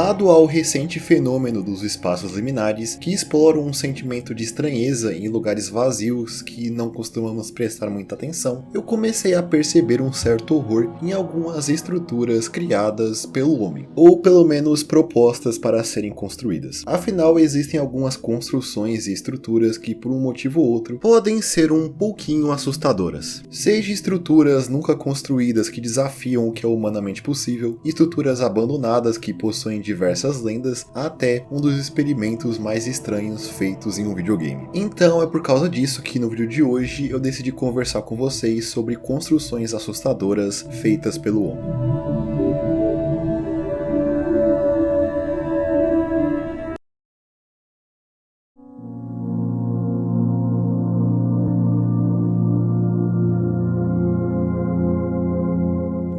Dado ao recente fenômeno dos espaços liminares, que exploram um sentimento de estranheza em lugares vazios que não costumamos prestar muita atenção, eu comecei a perceber um certo horror em algumas estruturas criadas pelo homem, ou pelo menos propostas para serem construídas. Afinal, existem algumas construções e estruturas que, por um motivo ou outro, podem ser um pouquinho assustadoras. Seja estruturas nunca construídas que desafiam o que é humanamente possível, estruturas abandonadas que possuem diversas lendas, até um dos experimentos mais estranhos feitos em um videogame. Então é por causa disso que no vídeo de hoje eu decidi conversar com vocês sobre construções assustadoras feitas pelo homem.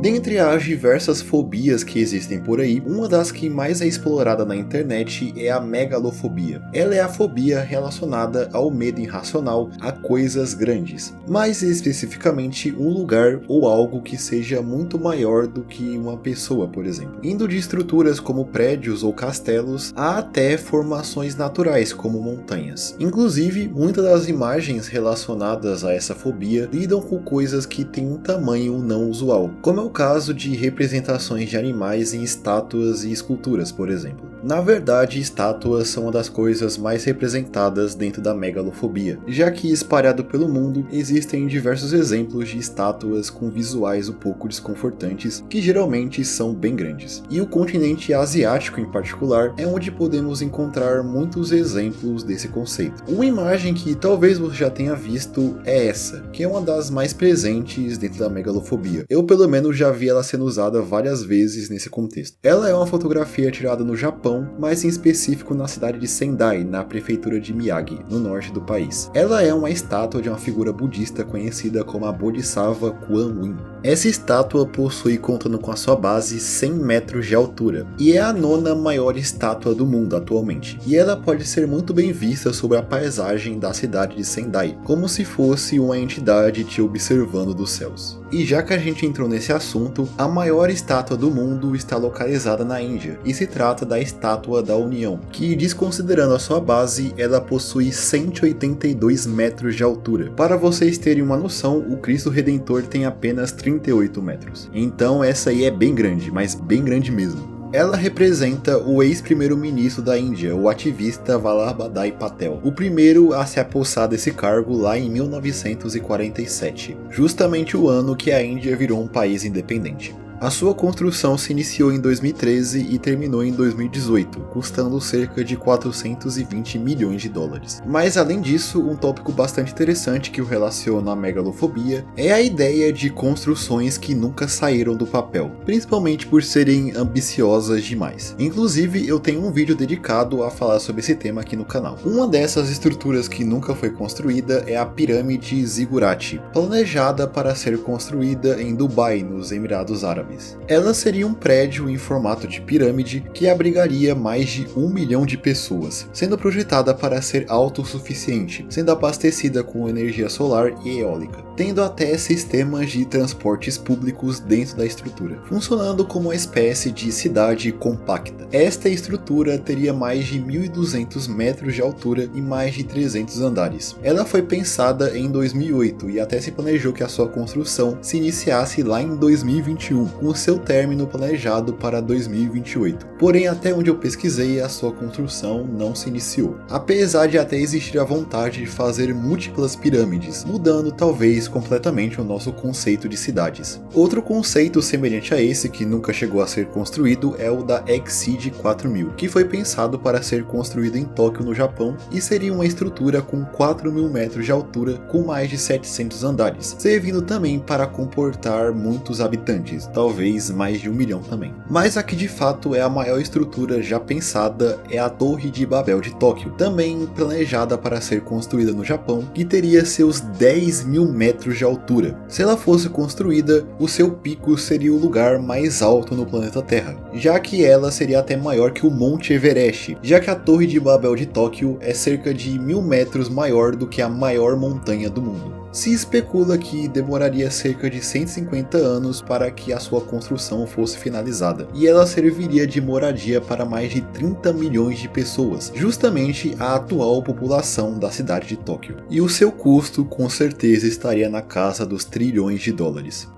Dentre as diversas fobias que existem por aí, uma das que mais é explorada na internet é a megalofobia. Ela é a fobia relacionada ao medo irracional a coisas grandes, mais especificamente um lugar ou algo que seja muito maior do que uma pessoa, por exemplo. Indo de estruturas como prédios ou castelos, a até formações naturais como montanhas. Inclusive, muitas das imagens relacionadas a essa fobia lidam com coisas que têm um tamanho não usual, como é o caso de representações de animais em estátuas e esculturas, por exemplo. Na verdade, estátuas são uma das coisas mais representadas dentro da megalofobia, já que espalhado pelo mundo existem diversos exemplos de estátuas com visuais um pouco desconfortantes, que geralmente são bem grandes. E o continente asiático em particular é onde podemos encontrar muitos exemplos desse conceito. Uma imagem que talvez você já tenha visto é essa, que é uma das mais presentes dentro da megalofobia. Eu pelo menos já vi ela sendo usada várias vezes nesse contexto. Ela é uma fotografia tirada no Japão, mas em específico na cidade de Sendai, na prefeitura de Miyagi, no norte do país. Ela é uma estátua de uma figura budista conhecida como a Bodhisattva Kuan Yin. Essa estátua possui, contando com a sua base, 100 metros de altura, e é a nona maior estátua do mundo atualmente. E ela pode ser muito bem vista sobre a paisagem da cidade de Sendai, como se fosse uma entidade te observando dos céus. E já que a gente entrou nesse assunto, a maior estátua do mundo está localizada na Índia, e se trata da Estátua da União, que, desconsiderando a sua base, ela possui 182 metros de altura. Para vocês terem uma noção, o Cristo Redentor tem apenas 38 metros. Então essa aí é bem grande, mas bem grande mesmo. Ela representa o ex-primeiro-ministro da Índia, o ativista Vallabhbhai Patel, o primeiro a se apossar desse cargo lá em 1947, justamente o ano que a Índia virou um país independente. A sua construção se iniciou em 2013 e terminou em 2018, custando cerca de 420 milhões de dólares. Mas além disso, um tópico bastante interessante que o relaciona à megalofobia é a ideia de construções que nunca saíram do papel, principalmente por serem ambiciosas demais. Inclusive, eu tenho um vídeo dedicado a falar sobre esse tema aqui no canal. Uma dessas estruturas que nunca foi construída é a Pirâmide Zigurati, planejada para ser construída em Dubai, nos Emirados Árabes. Ela seria um prédio em formato de pirâmide que abrigaria mais de 1 milhão de pessoas, sendo projetada para ser autossuficiente, sendo abastecida com energia solar e eólica, tendo até sistemas de transportes públicos dentro da estrutura, funcionando como uma espécie de cidade compacta. Esta estrutura teria mais de 1.200 metros de altura e mais de 300 andares. Ela foi pensada em 2008 e até se planejou que a sua construção se iniciasse lá em 2021, com seu término planejado para 2028. Porém, até onde eu pesquisei, a sua construção não se iniciou, apesar de até existir a vontade de fazer múltiplas pirâmides, mudando talvez completamente o nosso conceito de cidades. Outro conceito semelhante a esse que nunca chegou a ser construído é o da Exceed 4000, que foi pensado para ser construído em Tóquio, no Japão, e seria uma estrutura com 4.000 metros de altura com mais de 700 andares, servindo também para comportar muitos habitantes, talvez mais de 1 milhão também. Mas a que de fato é a maior estrutura já pensada é a Torre de Babel de Tóquio, também planejada para ser construída no Japão, que teria seus 10.000 metros de altura. Se ela fosse construída, o seu pico seria o lugar mais alto no planeta Terra, já que ela seria até maior que o Monte Everest, já que a Torre de Babel de Tóquio é cerca de 1.000 metros maior do que a maior montanha do mundo. Se especula que demoraria cerca de 150 anos para que a sua construção fosse finalizada, e ela serviria de moradia para mais de 30 milhões de pessoas, justamente a atual população da cidade de Tóquio. E o seu custo com certeza estaria na casa dos trilhões de dólares.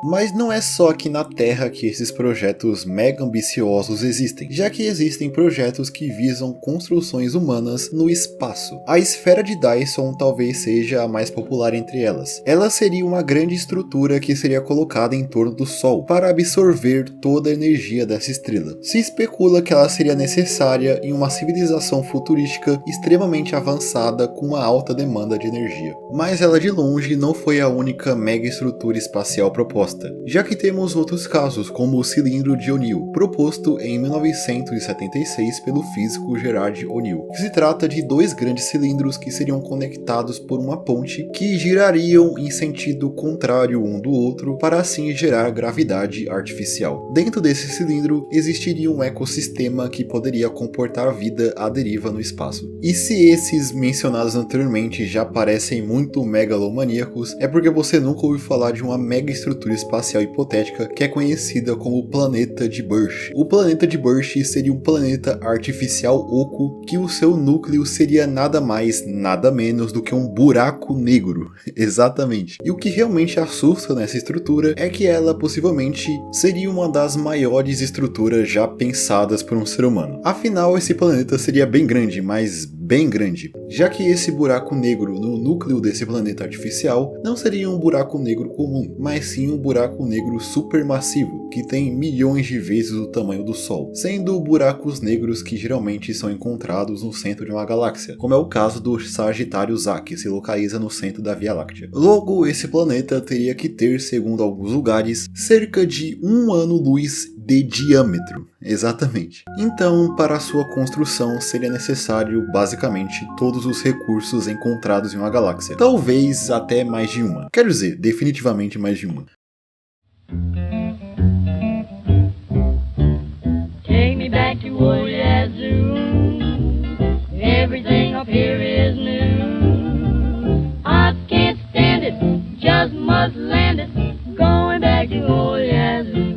Mas não é só aqui na Terra que esses projetos mega ambiciosos existem, já que existem projetos que visam construções humanas no espaço. A esfera de Dyson talvez seja a mais popular entre elas. Ela seria uma grande estrutura que seria colocada em torno do Sol para absorver toda a energia dessa estrela. Se especula que ela seria necessária em uma civilização futurística extremamente avançada com uma alta demanda de energia. Mas ela de longe não foi a única mega estrutura espacial proposta, já que temos outros casos, como o cilindro de O'Neill, proposto em 1976 pelo físico Gerard O'Neill, que se trata de dois grandes cilindros que seriam conectados por uma ponte que girariam em sentido contrário um do outro para assim gerar gravidade artificial. Dentro desse cilindro existiria um ecossistema que poderia comportar vida à deriva no espaço. E se esses mencionados anteriormente já parecem muito megalomaníacos, é porque você nunca ouviu falar de uma mega estrutura espacial hipotética que é conhecida como o planeta de Birch. O planeta de Birch seria um planeta artificial oco que o seu núcleo seria nada mais, nada menos do que um buraco negro. Exatamente. E o que realmente assusta nessa estrutura é que ela possivelmente seria uma das maiores estruturas já pensadas por um ser humano. Afinal, esse planeta seria bem grande, mas bem grande, já que esse buraco negro no núcleo desse planeta artificial não seria um buraco negro comum, mas sim um buraco negro supermassivo, que tem milhões de vezes o tamanho do Sol, sendo buracos negros que geralmente são encontrados no centro de uma galáxia, como é o caso do Sagitários A, que se localiza no centro da Via Láctea. Logo, esse planeta teria que ter, segundo alguns lugares, cerca de 1 ano-luz de diâmetro. Exatamente. Então, para a sua construção seria necessário basicamente todos os recursos encontrados em uma galáxia. Talvez até mais de uma. Quero dizer, definitivamente mais de uma. Take me back to old Yazoo. Everything up here is new. I can't stand it, just must land it. Going back to old Yazoo.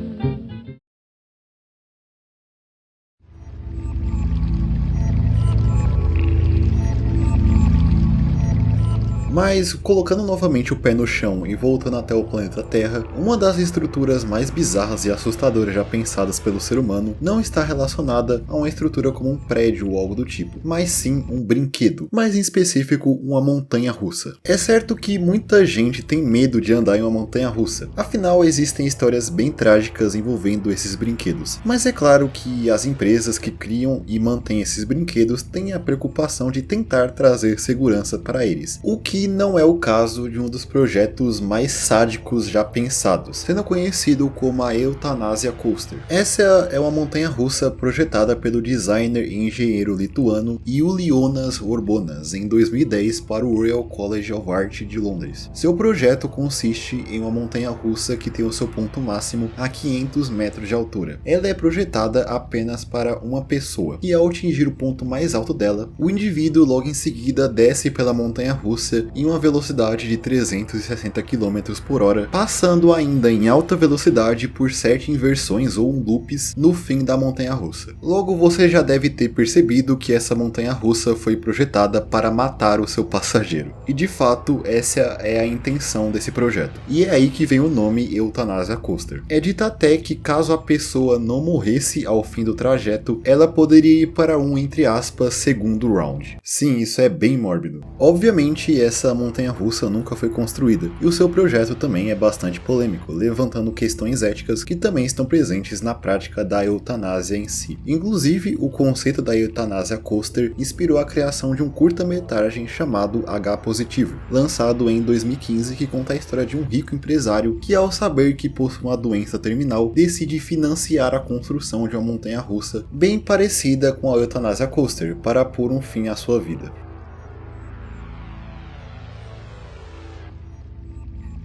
Mas, colocando novamente o pé no chão e voltando até o planeta Terra, uma das estruturas mais bizarras e assustadoras já pensadas pelo ser humano não está relacionada a uma estrutura como um prédio ou algo do tipo, mas sim um brinquedo, mais em específico uma montanha-russa. É certo que muita gente tem medo de andar em uma montanha-russa, afinal existem histórias bem trágicas envolvendo esses brinquedos, mas é claro que as empresas que criam e mantêm esses brinquedos têm a preocupação de tentar trazer segurança para eles, o que não é o caso de um dos projetos mais sádicos já pensados, sendo conhecido como a Eutanásia Coaster. Essa é uma montanha-russa projetada pelo designer e engenheiro lituano Julijonas Urbonas em 2010 para o Royal College of Art de Londres. Seu projeto consiste em uma montanha-russa que tem o seu ponto máximo a 500 metros de altura. Ela é projetada apenas para uma pessoa, e ao atingir o ponto mais alto dela, o indivíduo logo em seguida desce pela montanha-russa em uma velocidade de 360 km por hora, passando ainda em alta velocidade por 7 inversões ou loops no fim da montanha-russa. Logo você já deve ter percebido que essa montanha-russa foi projetada para matar o seu passageiro. E de fato essa é a intenção desse projeto. E é aí que vem o nome Eutanásia Coaster. É dito até que caso a pessoa não morresse ao fim do trajeto, ela poderia ir para um, entre aspas, segundo round. Sim, isso é bem mórbido. Obviamente essa montanha-russa nunca foi construída, e o seu projeto também é bastante polêmico, levantando questões éticas que também estão presentes na prática da eutanásia em si. Inclusive, o conceito da Eutanásia Coaster inspirou a criação de um curta-metragem chamado H-Positivo, lançado em 2015, que conta a história de um rico empresário que, ao saber que possui uma doença terminal, decide financiar a construção de uma montanha-russa bem parecida com a Eutanásia Coaster para pôr um fim à sua vida.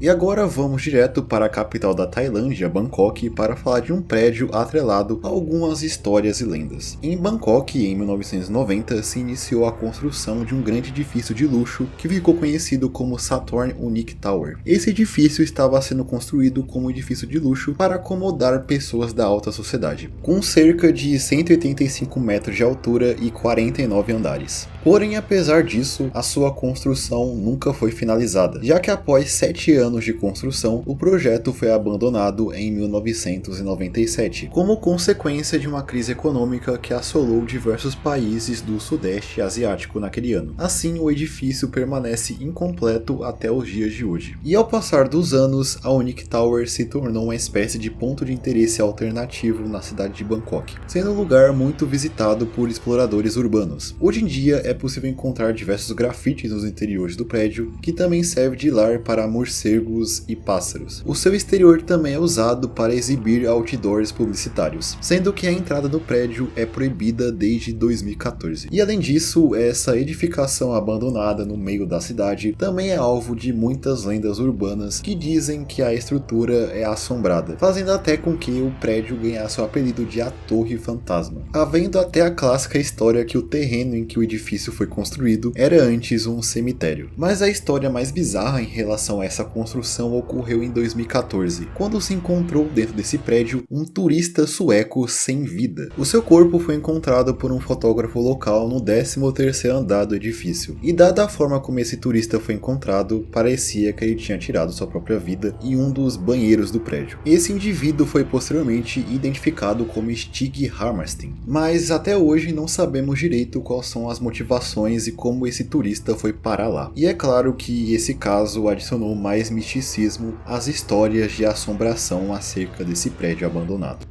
E agora vamos direto para a capital da Tailândia, Bangkok, para falar de um prédio atrelado a algumas histórias e lendas. Em Bangkok, em 1990, se iniciou a construção de um grande edifício de luxo que ficou conhecido como Sathorn Unique Tower. Esse edifício estava sendo construído como um edifício de luxo para acomodar pessoas da alta sociedade, com cerca de 185 metros de altura e 49 andares. Porém, apesar disso, a sua construção nunca foi finalizada, já que após 7 anos de construção, o projeto foi abandonado em 1997, como consequência de uma crise econômica que assolou diversos países do Sudeste Asiático naquele ano. Assim, o edifício permanece incompleto até os dias de hoje. E ao passar dos anos, a Unique Tower se tornou uma espécie de ponto de interesse alternativo na cidade de Bangkok, sendo um lugar muito visitado por exploradores urbanos. Hoje em dia é possível encontrar diversos grafites nos interiores do prédio, que também serve de lar para morcegos e pássaros. O seu exterior também é usado para exibir outdoors publicitários, sendo que a entrada do prédio é proibida desde 2014. E além disso, essa edificação abandonada no meio da cidade também é alvo de muitas lendas urbanas que dizem que a estrutura é assombrada, fazendo até com que o prédio ganhasse o apelido de a Torre Fantasma, havendo até a clássica história que o terreno em que o edifício foi construído era antes um cemitério. Mas a história mais bizarra em relação a essa construção ocorreu em 2014, quando se encontrou dentro desse prédio um turista sueco sem vida. O seu corpo foi encontrado por um fotógrafo local no 13º andar do edifício, e dada a forma como esse turista foi encontrado, parecia que ele tinha tirado sua própria vida em um dos banheiros do prédio. Esse indivíduo foi posteriormente identificado como Stig Hammarsten, mas até hoje não sabemos direito quais são as motivações e como esse turista foi parar lá. E é claro que esse caso adicionou mais misticismo às histórias de assombração acerca desse prédio abandonado.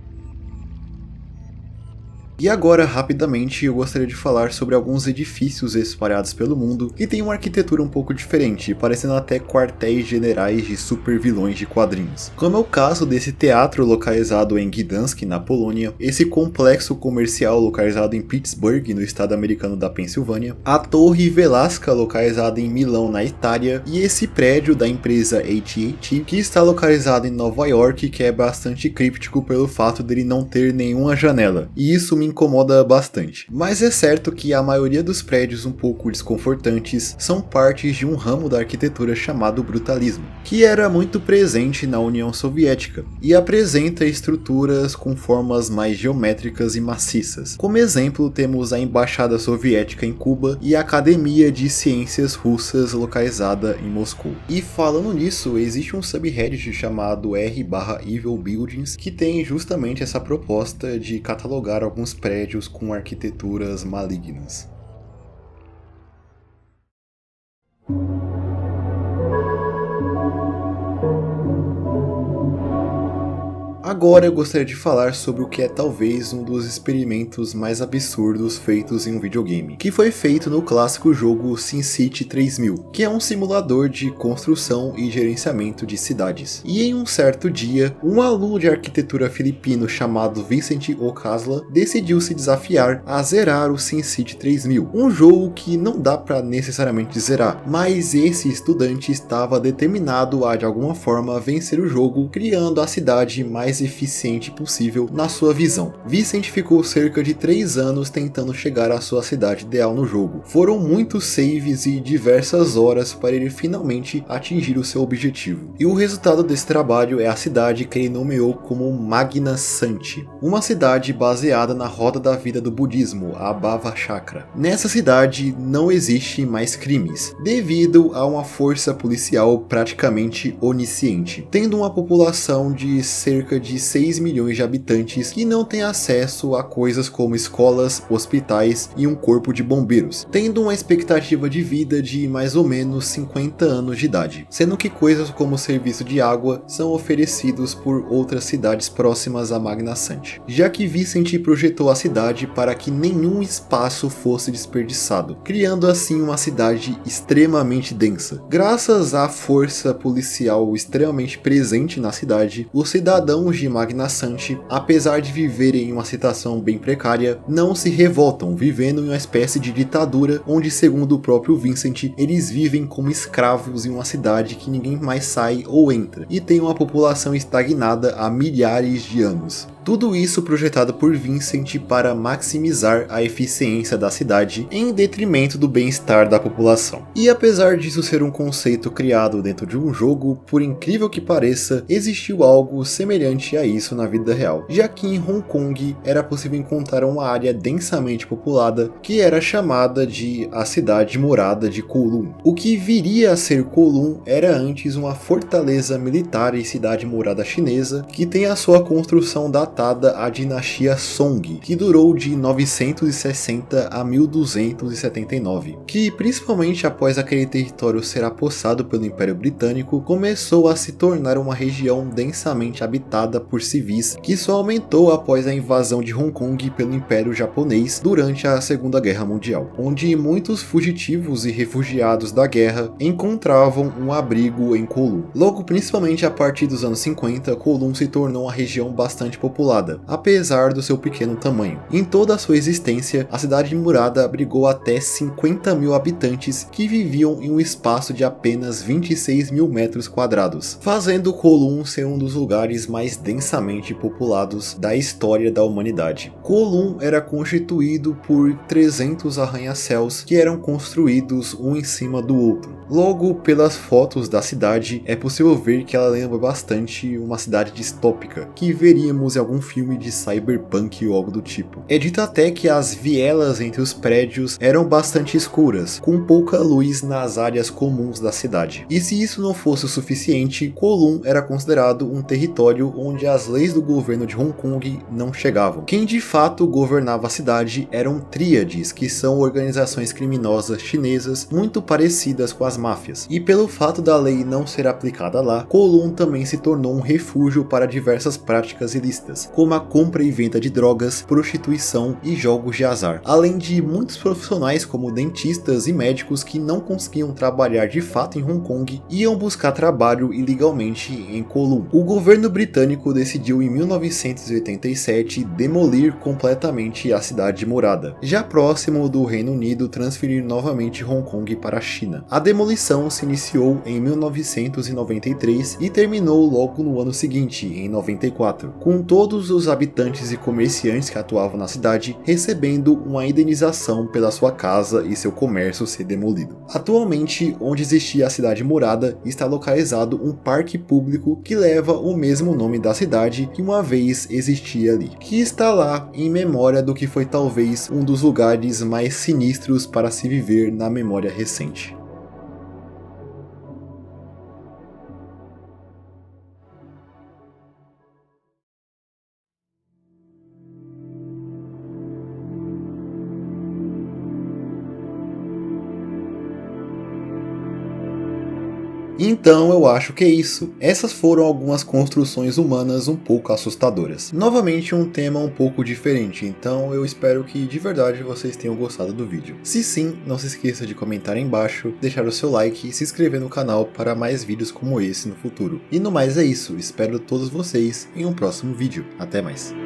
E agora, rapidamente, eu gostaria de falar sobre alguns edifícios espalhados pelo mundo que têm uma arquitetura um pouco diferente, parecendo até quartéis generais de super vilões de quadrinhos. Como é o caso desse teatro localizado em Gdansk, na Polônia, esse complexo comercial localizado em Pittsburgh, no estado americano da Pensilvânia, a Torre Velasca localizada em Milão, na Itália, e esse prédio da empresa AT&T que está localizado em Nova York, que é bastante críptico pelo fato dele não ter nenhuma janela. E isso me incomoda bastante. Mas é certo que a maioria dos prédios um pouco desconfortantes são partes de um ramo da arquitetura chamado brutalismo, que era muito presente na União Soviética e apresenta estruturas com formas mais geométricas e maciças. Como exemplo, temos a Embaixada Soviética em Cuba e a Academia de Ciências Russas localizada em Moscou. E falando nisso, existe um subreddit chamado r/Evil Buildings que tem justamente essa proposta de catalogar alguns prédios com arquiteturas malignas. Agora eu gostaria de falar sobre o que é talvez um dos experimentos mais absurdos feitos em um videogame, que foi feito no clássico jogo SimCity 3000, que é um simulador de construção e gerenciamento de cidades. E em um certo dia, um aluno de arquitetura filipino chamado Vincent Ocasla decidiu se desafiar a zerar o SimCity 3000, um jogo que não dá para necessariamente zerar, mas esse estudante estava determinado a de alguma forma vencer o jogo, criando a cidade mais eficiente possível na sua visão. Vincent ficou cerca de 3 anos tentando chegar à sua cidade ideal no jogo. Foram muitos saves e diversas horas para ele finalmente atingir o seu objetivo. E o resultado desse trabalho é a cidade que ele nomeou como Magna Santi, uma cidade baseada na roda da vida do budismo, a Bhava Chakra. Nessa cidade não existe mais crimes, devido a uma força policial praticamente onisciente, tendo uma população de cerca de 6 milhões de habitantes que não têm acesso a coisas como escolas, hospitais e um corpo de bombeiros, tendo uma expectativa de vida de mais ou menos 50 anos de idade, sendo que coisas como serviço de água são oferecidos por outras cidades próximas a Magna Santi, já que Vincent projetou a cidade para que nenhum espaço fosse desperdiçado, criando assim uma cidade extremamente densa. Graças à força policial extremamente presente na cidade, os cidadãos irmãos de Magna Santi, apesar de viverem em uma situação bem precária, não se revoltam, vivendo em uma espécie de ditadura onde, segundo o próprio Vincent, eles vivem como escravos em uma cidade que ninguém mais sai ou entra, e tem uma população estagnada há milhares de anos. Tudo isso projetado por Vincent para maximizar a eficiência da cidade em detrimento do bem-estar da população. E apesar disso ser um conceito criado dentro de um jogo, por incrível que pareça, existiu algo semelhante a isso na vida real, já que em Hong Kong era possível encontrar uma área densamente populada que era chamada de a cidade morada de Kowloon. O que viria a ser Kowloon era antes uma fortaleza militar e cidade morada chinesa que tem a sua construção datada à dinastia Song, que durou de 960 a 1279, que principalmente após aquele território ser apossado pelo Império Britânico, começou a se tornar uma região densamente habitada por civis, que só aumentou após a invasão de Hong Kong pelo Império Japonês durante a Segunda Guerra Mundial, onde muitos fugitivos e refugiados da guerra encontravam um abrigo em Kowloon. Logo, principalmente a partir dos anos 50, Kowloon se tornou uma região bastante populada, apesar do seu pequeno tamanho. Em toda a sua existência, a cidade murada abrigou até 50 mil habitantes que viviam em um espaço de apenas 26 mil metros quadrados, fazendo Kowloon ser um dos lugares mais densamente populados da história da humanidade. Kowloon era constituído por 300 arranha-céus que eram construídos um em cima do outro. Logo, pelas fotos da cidade, é possível ver que ela lembra bastante uma cidade distópica, que veríamos em algum filme de cyberpunk ou algo do tipo. É dito até que as vielas entre os prédios eram bastante escuras, com pouca luz nas áreas comuns da cidade. E se isso não fosse o suficiente, Kowloon era considerado um território onde as leis do governo de Hong Kong não chegavam. Quem de fato governava a cidade eram tríades, que são organizações criminosas chinesas muito parecidas com as máfias. E pelo fato da lei não ser aplicada lá, Kowloon também se tornou um refúgio para diversas práticas ilícitas, como a compra e venda de drogas, prostituição e jogos de azar, além de muitos profissionais como dentistas e médicos que não conseguiam trabalhar de fato em Hong Kong iam buscar trabalho ilegalmente em Kowloon. O governo britânico decidiu em 1987 demolir completamente a cidade morada, já próximo do Reino Unido transferir novamente Hong Kong para a China. A demolição se iniciou em 1993 e terminou logo no ano seguinte, em 94, com todos os habitantes e comerciantes que atuavam na cidade recebendo uma indenização pela sua casa e seu comércio ser demolido. Atualmente, onde existia a cidade morada, está localizado um parque público que leva o mesmo nome da cidade que uma vez existia ali, que está lá em memória do que foi talvez um dos lugares mais sinistros para se viver na memória recente. Então eu acho que é isso. Essas foram algumas construções humanas um pouco assustadoras. Novamente um tema um pouco diferente, então eu espero que de verdade vocês tenham gostado do vídeo. Se sim, não se esqueça de comentar aí embaixo, deixar o seu like e se inscrever no canal para mais vídeos como esse no futuro. E no mais é isso, espero todos vocês em um próximo vídeo. Até mais.